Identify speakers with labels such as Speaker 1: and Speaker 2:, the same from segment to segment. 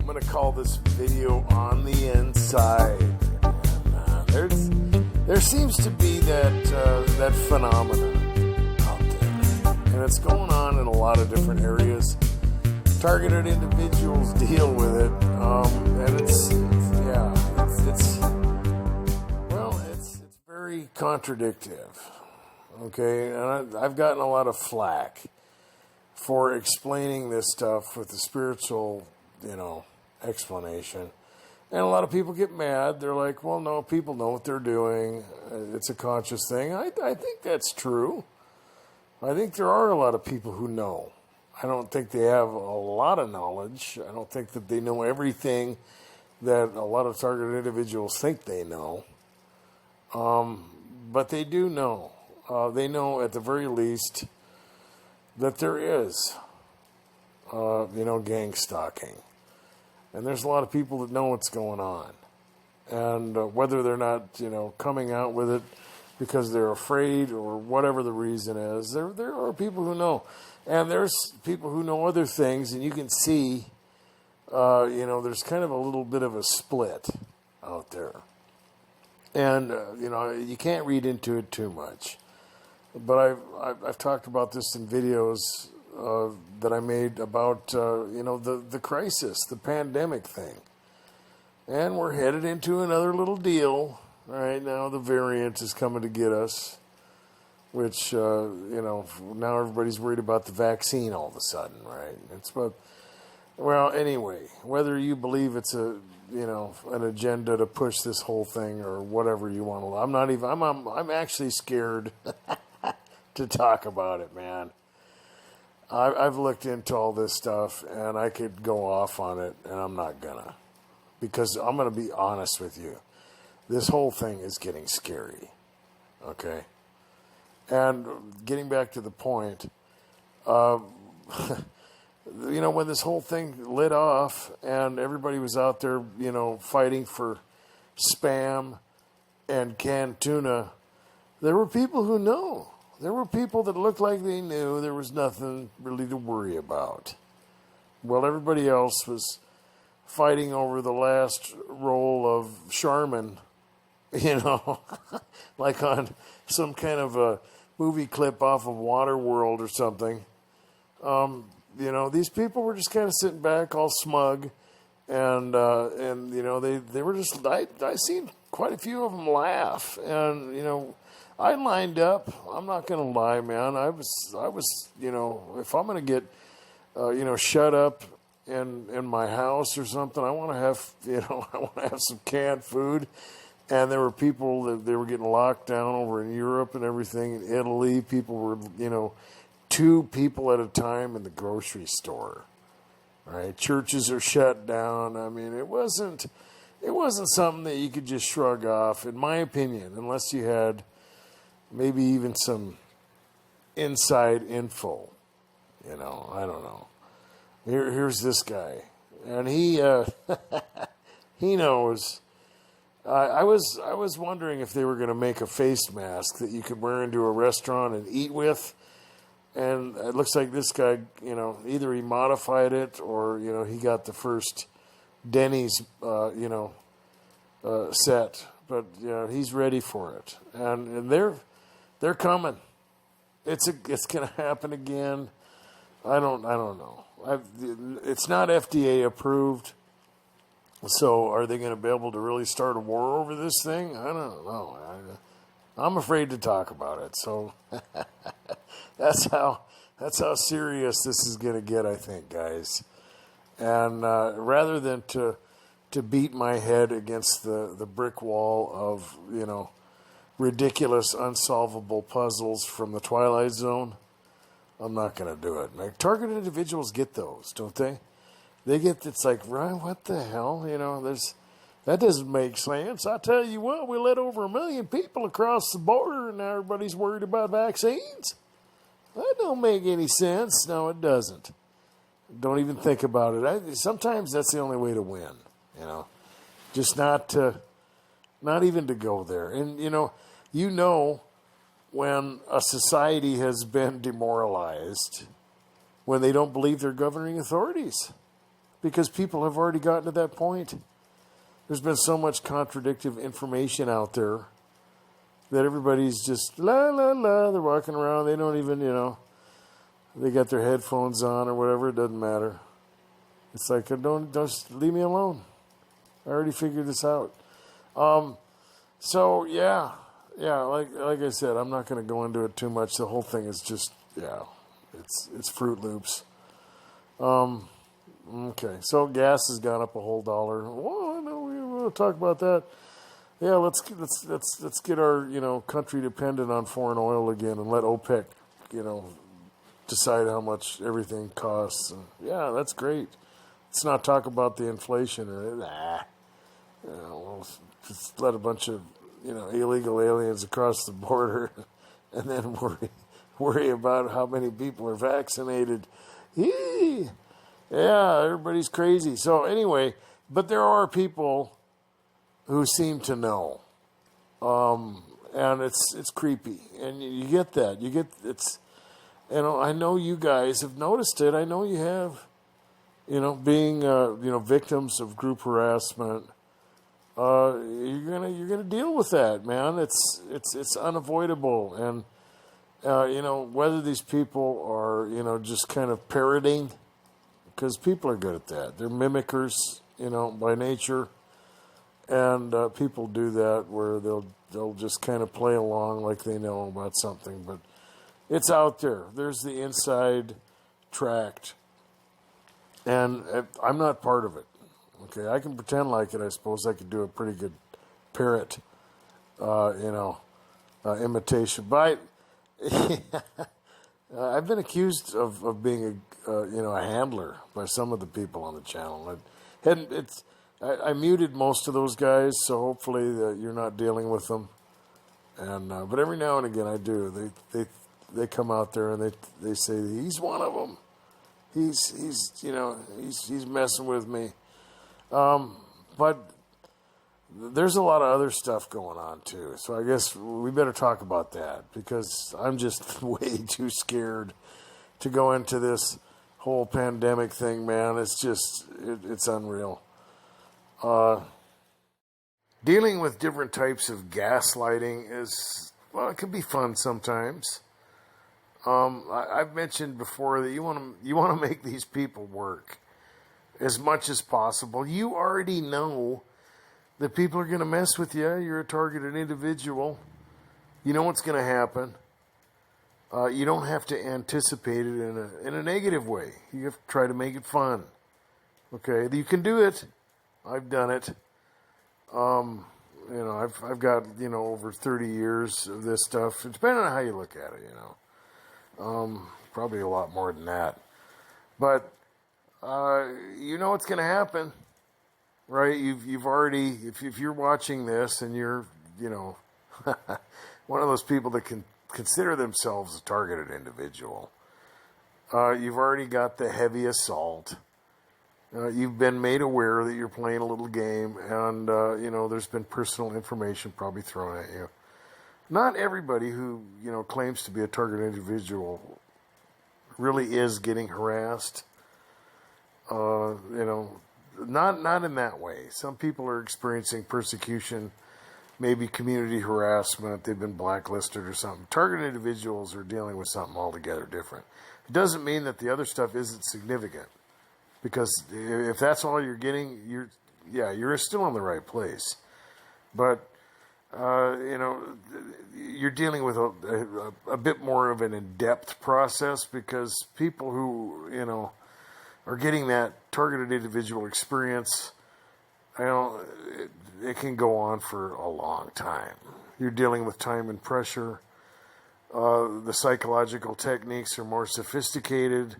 Speaker 1: I'm going to call this video On the Inside. And, there seems to be that phenomenon out there. And it's going on in a lot of different areas. Targeted individuals deal with it. And it's very contradictive. Okay, and I've gotten a lot of flack for explaining this stuff with the spiritual, explanation. And a lot of people get mad. They're like, well, no, people know what they're doing. It's a conscious thing. I think that's true. I think there are a lot of people who know. I don't think they have a lot of knowledge. I don't think that they know everything that a lot of targeted individuals think they know. But they do know. They know at the very least that there is, gang stalking. And there's a lot of people that know what's going on. And whether they're not, coming out with it because they're afraid or whatever the reason is, there are people who know. And there's people who know other things, and you can see, there's kind of a little bit of a split out there. And, you can't read into it too much. But I've talked about this in videos that I made about, the crisis, the pandemic thing. And we're headed into another little deal. Right now the variant is coming to get us, which, now everybody's worried about the vaccine all of a sudden, right? Anyway, whether you believe it's an agenda to push this whole thing or whatever you want to, I'm actually scared to talk about it, man. I've looked into all this stuff, and I could go off on it, and I'm not gonna. Because I'm going to be honest with you. This whole thing is getting scary, okay? And getting back to the point, when this whole thing lit off, and everybody was out there, fighting for Spam and canned tuna, there were people who know. There were people that looked like they knew there was nothing really to worry about. Well, everybody else was fighting over the last roll of Charmin, like on some kind of a movie clip off of Waterworld or something. These people were just kind of sitting back, all smug, and they were just. I seen quite a few of them laugh, and I lined up. I'm not going to lie, man. I was, if I'm going to get, shut up in my house or something, I want to have some canned food. And there were people that they were getting locked down over in Europe and everything, in Italy. People were, 2 people at a time in the grocery store. Right? Churches are shut down. I mean, it wasn't something that you could just shrug off, in my opinion, unless you had maybe even some inside info. I don't know. Here's this guy, and he he knows. I was wondering if they were going to make a face mask that you could wear into a restaurant and eat with, and it looks like this guy, either he modified it or he got the first Denny's set, but he's ready for it, and they're coming. It's going to happen again. I don't know. It's not FDA approved, so are they going to be able to really start a war over this thing? I don't know. I'm afraid to talk about it. So that's how serious this is going to get, I think, guys. And rather than to beat my head against the brick wall of ridiculous, unsolvable puzzles from the Twilight Zone, I'm not going to do it. Like, targeted individuals get those, don't they? They get, it's like, right, what the hell? That doesn't make sense. I tell you what, we let over 1 million people across the border, and now everybody's worried about vaccines. That don't make any sense. No, it doesn't. Don't even think about it. Sometimes that's the only way to win, just not even to go there. And, when a society has been demoralized, when they don't believe their governing authorities. because people have already gotten to that point. There's been so much contradictive information out there that everybody's just la la la. They're walking around. They don't even, they got their headphones on or whatever. It doesn't matter. It's like, don't just leave me alone. I already figured this out. So yeah, like I said, I'm not going to go into it too much. The whole thing is just, it's Fruit Loops. Okay, so gas has gone up $1. Well, no, we'll talk about that. Yeah, let's get our country dependent on foreign oil again, and let OPEC decide how much everything costs. And yeah, that's great. Let's not talk about the inflation or we'll just let a bunch of illegal aliens across the border, and then worry about how many people are vaccinated. Yee! Yeah, everybody's crazy. So anyway, but there are people who seem to know, and it's creepy, and you get that. I know you guys have noticed it. I know you have. Being victims of group harassment, you're gonna deal with that, man. It's unavoidable, and whether these people are just kind of parroting, because people are good at that. They're mimickers, by nature, and people do that where they'll just kind of play along like they know about something, but it's out there. There's the inside tract. And I'm not part of it. Okay, I can pretend like it. I suppose I could do a pretty good parrot, imitation. But I've been accused of being a handler by some of the people on the channel. I muted most of those guys, so hopefully you're not dealing with them. And but every now and again I do. They come out there and they say he's one of them. He's messing with me. But there's a lot of other stuff going on too. So I guess we better talk about that, because I'm just way too scared to go into this whole pandemic thing, man. It's just, it's unreal. Dealing with different types of gaslighting it can be fun sometimes. I've mentioned before that you want to make these people work as much as possible. You already know that people are going to mess with you. You're a targeted individual. You know what's going to happen. You don't have to anticipate it in a negative way. You have to try to make it fun. Okay, you can do it. I've done it. I've got over 30 years of this stuff. Depending on how you look at it, probably a lot more than that. But you know what's going to happen, right? You've already, if you're watching this and you're one of those people that can consider themselves a targeted individual, you've already got the heavy assault. You've been made aware that you're playing a little game, and there's been personal information probably thrown at you. Not everybody who claims to be a target individual really is getting harassed. Not in that way. Some people are experiencing persecution, maybe community harassment. They've been blacklisted or something. Target individuals are dealing with something altogether different. It doesn't mean that the other stuff isn't significant, because if that's all you're getting, you're still in the right place. But you're dealing with a bit more of an in-depth process, because people who, are getting that targeted individual experience, it can go on for a long time. You're dealing with time and pressure. The psychological techniques are more sophisticated.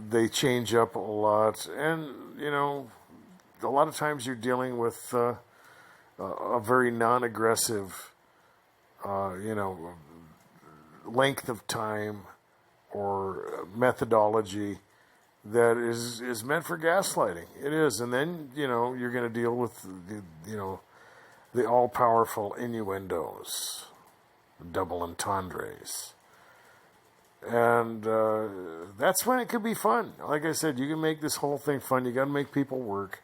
Speaker 1: They change up a lot. And, a lot of times you're dealing with a very non-aggressive, length of time or methodology that is meant for gaslighting. It is. And then, you're going to deal with the all-powerful innuendos, double entendres. And that's when it could be fun. Like I said, you can make this whole thing fun. You got to make people work.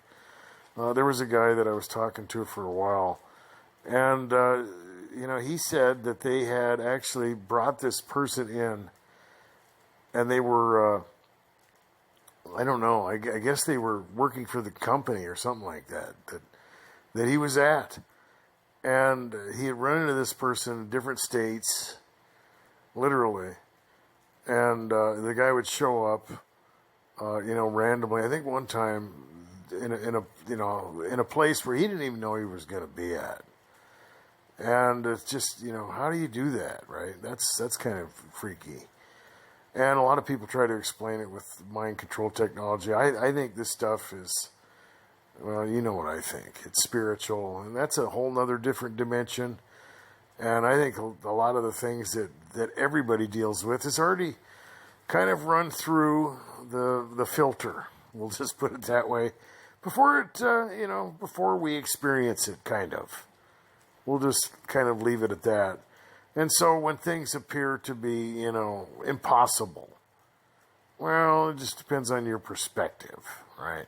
Speaker 1: There was a guy that I was talking to for a while, and he said that they had actually brought this person in, and they were, I don't know, I guess they were working for the company or something like that he was at. And he had run into this person in different states, literally. And the guy would show up, randomly. I think one time in a place where he didn't even know he was going to be at. And it's just, how do you do that, right? That's kind of freaky. And a lot of people try to explain it with mind control technology. I think this stuff is, well, you know what I think. It's spiritual, and that's a whole nother different dimension. And I think a lot of the things that everybody deals with is already kind of run through the filter. We'll just put it that way. Before we experience it, kind of. We'll just kind of leave it at that. And so when things appear to be, impossible, well, it just depends on your perspective, right?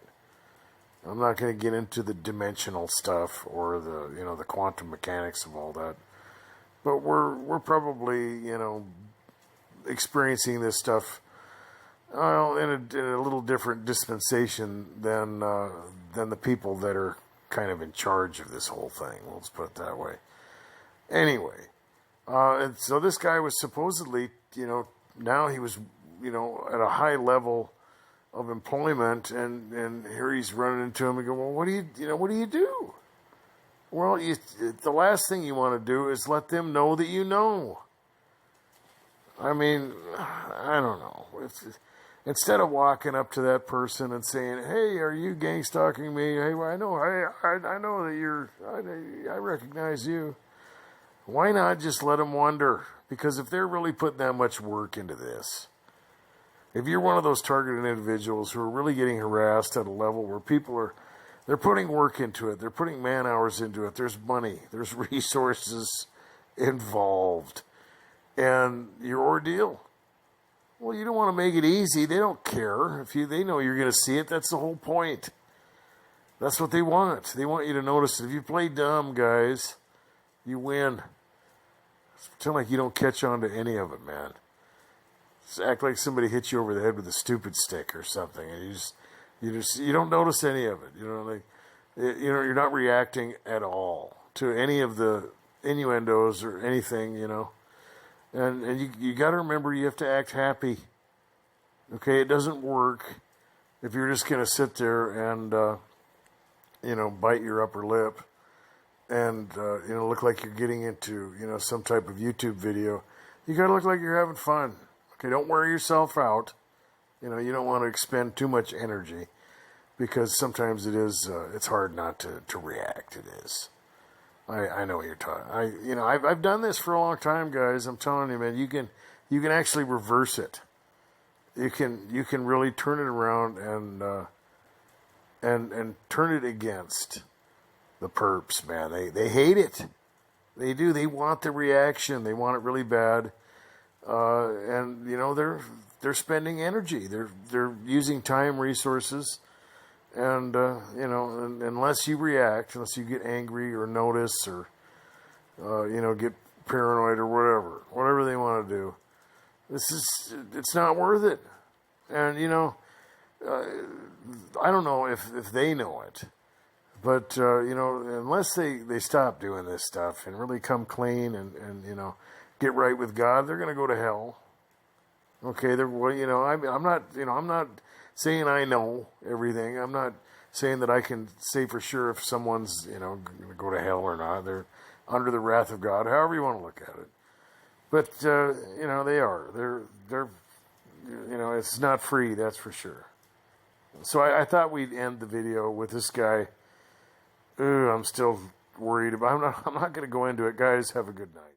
Speaker 1: I'm not going to get into the dimensional stuff or the quantum mechanics of all that. But we're probably, experiencing this stuff, in a little different dispensation than the people that are kind of in charge of this whole thing. Let's put it that way. Anyway, and so this guy was supposedly, now he was, at a high level of employment, and here he's running into him and go, well, what do you do? Well, the last thing you want to do is let them know that you know. I mean, I don't know. Instead of walking up to that person and saying, "Hey, are you gangstalking me? Hey, well, I know that I recognize you." Why not just let them wonder? Because if they're really putting that much work into this, if you're one of those targeted individuals who are really getting harassed at a level where they're putting work into it, they're putting man hours into it, there's money, there's resources involved, and your ordeal, well, you don't want to make it easy. They don't care. They know you're going to see it. That's the whole point. That's what they want. They want you to notice it. If you play dumb, guys, you win. Pretend like you don't catch on to any of it, man. Just act like somebody hit you over the head with a stupid stick or something, and you don't notice any of it. You're not reacting at all to any of the innuendos or anything, And you got to remember, you have to act happy. Okay, it doesn't work if you're just going to sit there and bite your upper lip and look like you're getting into some type of YouTube video. You got to look like you're having fun. Okay, don't wear yourself out. You don't want to expend too much energy, because sometimes it's hard not to react. It is. I know what you're talking. I've done this for a long time, guys. I'm telling you, man. You can actually reverse it. You can really turn it around and turn it against the perps, man. They hate it. They do. They want the reaction. They want it really bad. And they're spending energy. They're using time, resources. And, unless you react, unless you get angry or notice or, get paranoid or whatever they want to do, it's not worth it. And, I don't know if they know it, but, unless they stop doing this stuff and really come clean and get right with God, they're going to go to hell. Okay. I'm not saying I know everything. I'm not saying that I can say for sure if someone's, going to go to hell or not. They're under the wrath of God, however you want to look at it. But, they are. They're it's not free, that's for sure. So I thought we'd end the video with this guy. I'm still worried about, I'm not going to go into it. Guys, have a good night.